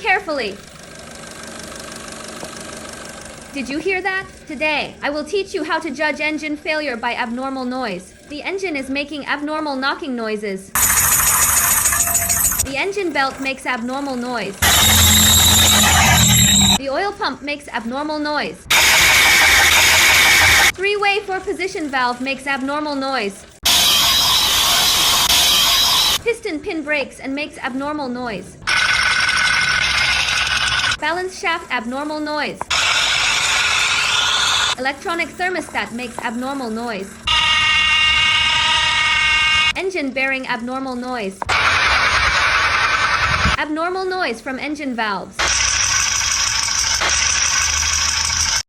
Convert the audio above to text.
carefully. Did you hear that? Today, I will teach you how to judge engine failure by abnormal noise. The engine is making abnormal knocking noises. The engine belt makes abnormal noise. The oil pump makes abnormal noise. Three-way four-position valve makes abnormal noise. Piston pin breaks and makes abnormal noise. Balance shaft abnormal noise. Electronic thermostat makes abnormal noise. Engine bearing abnormal noise. Abnormal noise from engine valves.